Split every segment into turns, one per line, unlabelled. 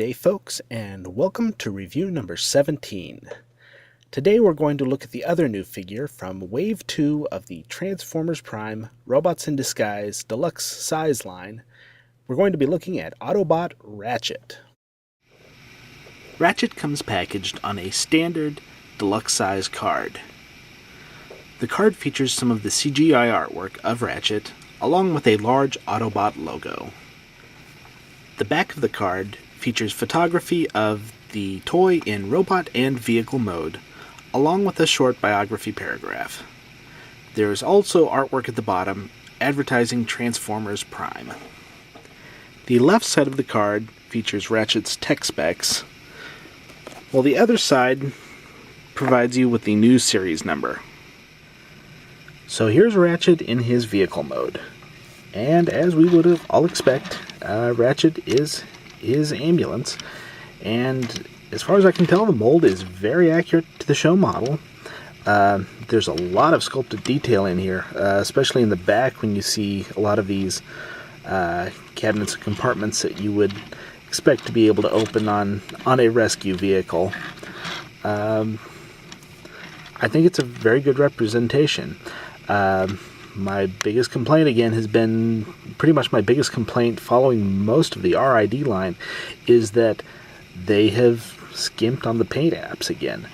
day, folks, and welcome to review number 17. Today we're going to look at the other new figure from Wave 2 of the Transformers Prime Robots in Disguise Deluxe Size line. We're going to be looking at Autobot Ratchet. Ratchet comes packaged on a standard deluxe size card. The card features some of the CGI artwork of Ratchet, along with a large Autobot logo. The back of the card features photography of the toy in robot and vehicle mode, along with a short biography paragraph. There is also artwork at the bottom advertising Transformers Prime. The left side of the card features Ratchet's tech specs, while the other side provides you with the new series number. So here's Ratchet in his vehicle mode. And as we would all expect, Ratchet is his ambulance, and as far as I can tell, the mold is very accurate to the show model. There's a lot of sculpted detail in here, especially in the back when you see a lot of these cabinets and compartments that you would expect to be able to open on a rescue vehicle. I think it's a very good representation. My biggest complaint, again, has been pretty much my biggest complaint following most of the RiD line, is that they have skimped on the paint apps again.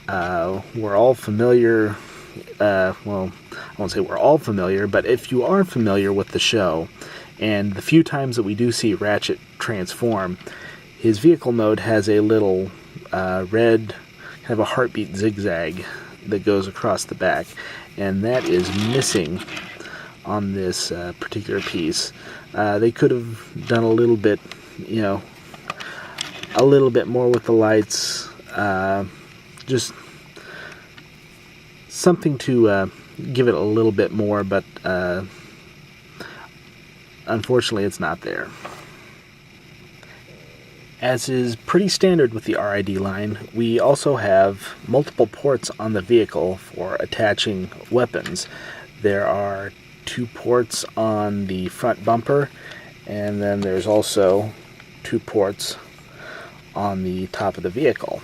We're all familiar, well, I won't say we're all familiar, but if you are familiar with the show, and the few times that we do see Ratchet transform, his vehicle mode has a little red, kind of a heartbeat zigzag that goes across the back, and that is missing on this particular piece. They could have done a little bit, a little bit more with the lights, just something to give it a little bit more, but unfortunately it's not there. As is pretty standard with the RiD line, we also have multiple ports on the vehicle for attaching weapons. There are 2 ports on the front bumper, and then there's also 2 ports on the top of the vehicle.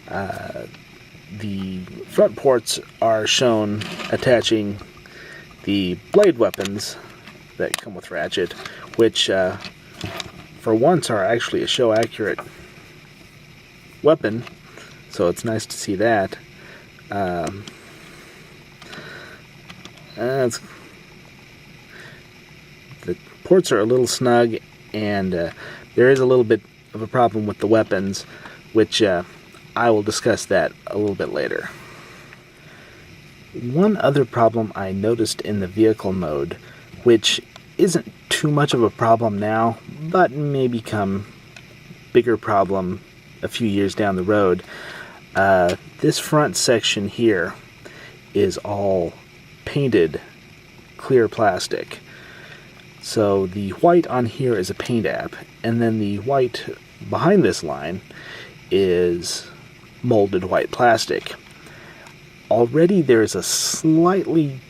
The front ports are shown attaching the blade weapons that come with Ratchet, which for once are actually a show accurate weapon, so it's nice to see that. The ports are a little snug, and there is a little bit of a problem with the weapons, which I will discuss that a little bit later. One other problem I noticed in the vehicle mode, which isn't too much of a problem now, but may become a bigger problem a few years down the road. This front section here is all painted clear plastic. So the white on here is a paint app, and then the white behind this line is molded white plastic. Already there's a slightly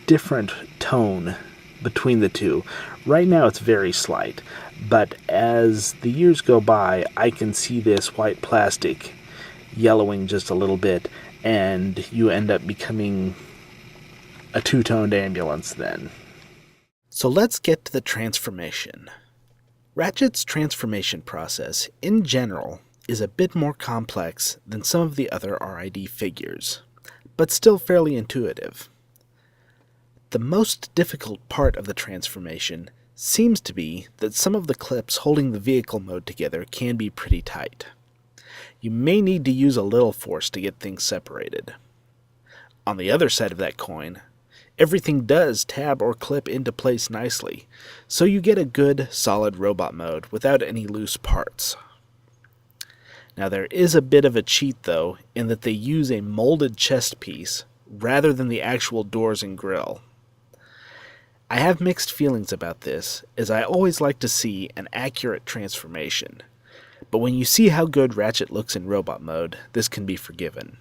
different tone between the two. Right now it's very slight, but as the years go by, I can see this white plastic yellowing just a little bit, and you end up becoming a two-toned ambulance then. So let's get to the transformation. Ratchet's transformation process, in general, is a bit more complex than some of the other RiD figures, but still fairly intuitive. The most difficult part of the transformation seems to be that some of the clips holding the vehicle mode together can be pretty tight. You may need to use a little force to get things separated. On the other side of that coin, everything does tab or clip into place nicely, so you get a good, solid robot mode without any loose parts. Now there is a bit of a cheat though, in that they use a molded chest piece rather than the actual doors and grille. I have mixed feelings about this, as I always like to see an accurate transformation, but when you see how good Ratchet looks in robot mode, this can be forgiven.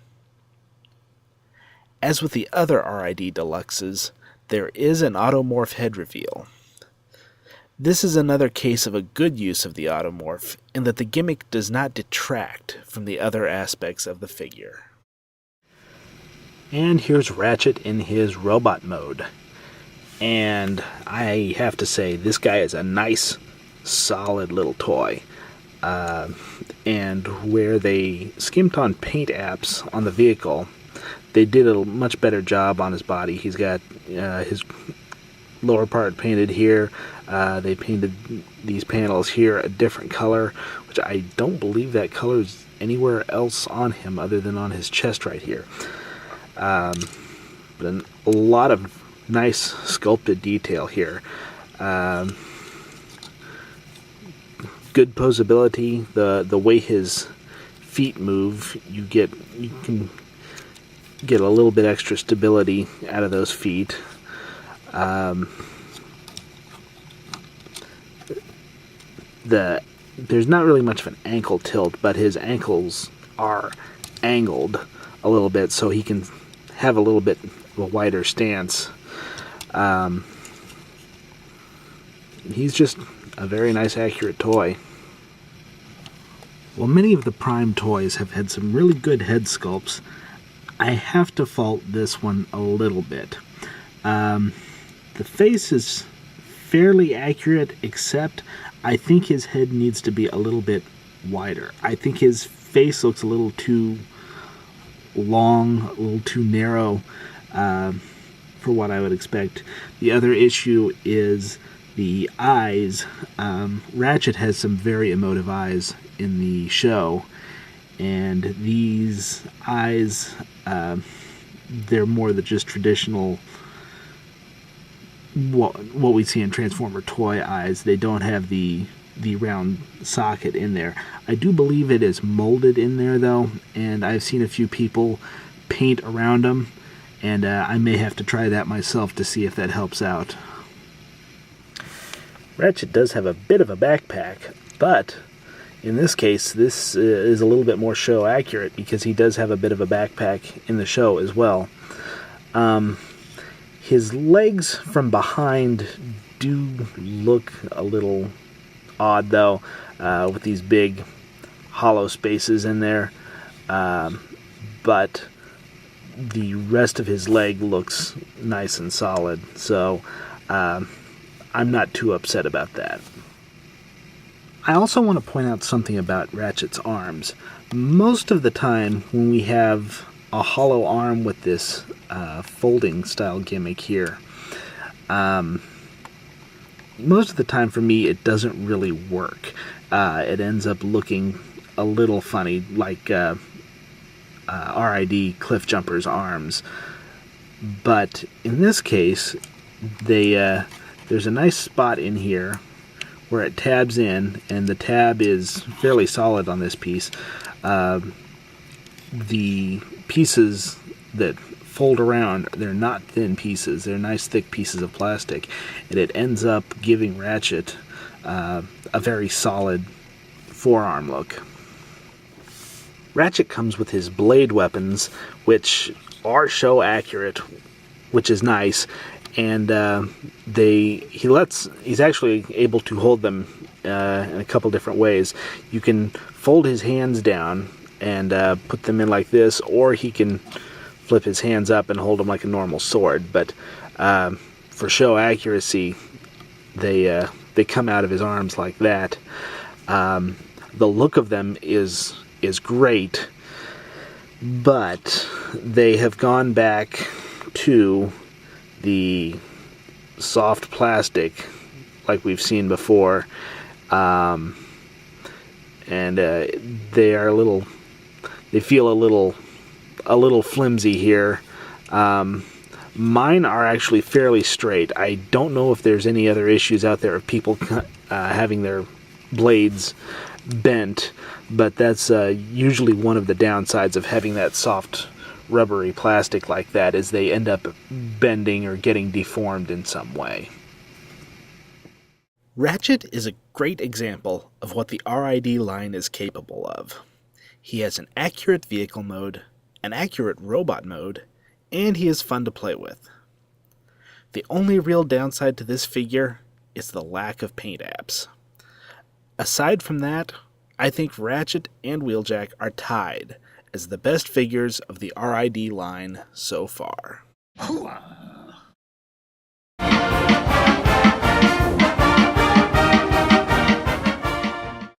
As with the other RiD Deluxes, there is an automorph head reveal. This is another case of a good use of the Automorph, in that the gimmick does not detract from the other aspects of the figure. And here's Ratchet in his robot mode. And I have to say, this guy is a nice, solid little toy. And where they skimped on paint apps on the vehicle, they did a much better job on his body. He's got his lower part painted here. They painted these panels here a different color, which I don't believe that color is anywhere else on him other than on his chest right here. But a lot of nice sculpted detail here. Good posability. The way his feet move, you can get a little bit extra stability out of those feet. There's not really much of an ankle tilt, but his ankles are angled a little bit so he can have a little bit of a wider stance. He's just a very nice, accurate toy. While many of the Prime toys have had some really good head sculpts, I have to fault this one a little bit. The face is fairly accurate, except I think his head needs to be a little bit wider. I think his face looks a little too long, a little too narrow for what I would expect. The other issue is the eyes. Ratchet has some very emotive eyes in the show, and these eyes, they're more than just traditional what we see in Transformer toy eyes. They don't have the round socket in there. I do believe it is molded in there though, and I've seen a few people paint around them, and I may have to try that myself to see if that helps out. Ratchet does have a bit of a backpack, but in this case, this is a little bit more show accurate because he does have a bit of a backpack in the show as well. His legs from behind do look a little odd though, with these big hollow spaces in there, but the rest of his leg looks nice and solid, so I'm not too upset about that. I also want to point out something about Ratchet's arms. Most of the time when we have a hollow arm with this folding style gimmick here, most of the time for me it doesn't really work. It ends up looking a little funny, like RiD Cliff Jumper's arms. But in this case, there's a nice spot in here where it tabs in, and the tab is fairly solid on this piece. The pieces that fold around, they're not thin pieces, they're nice thick pieces of plastic, and it ends up giving Ratchet a very solid forearm look. Ratchet comes with his blade weapons, which are show accurate, which is nice, and he's actually able to hold them in a couple different ways. You can fold his hands down and put them in like this, or he can flip his hands up and hold them like a normal sword. But for show accuracy, they come out of his arms like that. The look of them is great, but they have gone back to the soft plastic like we've seen before, and they feel a little flimsy here. Mine are actually fairly straight. I don't know if there's any other issues out there of people having their blades bent, but that's usually one of the downsides of having that soft rubbery plastic like that, is they end up bending or getting deformed in some way. Ratchet is a great example of what the RiD line is capable of. He has an accurate vehicle mode, an accurate robot mode, and he is fun to play with. The only real downside to this figure is the lack of paint apps. Aside from that, I think Ratchet and Wheeljack are tied as the best figures of the RiD line so far.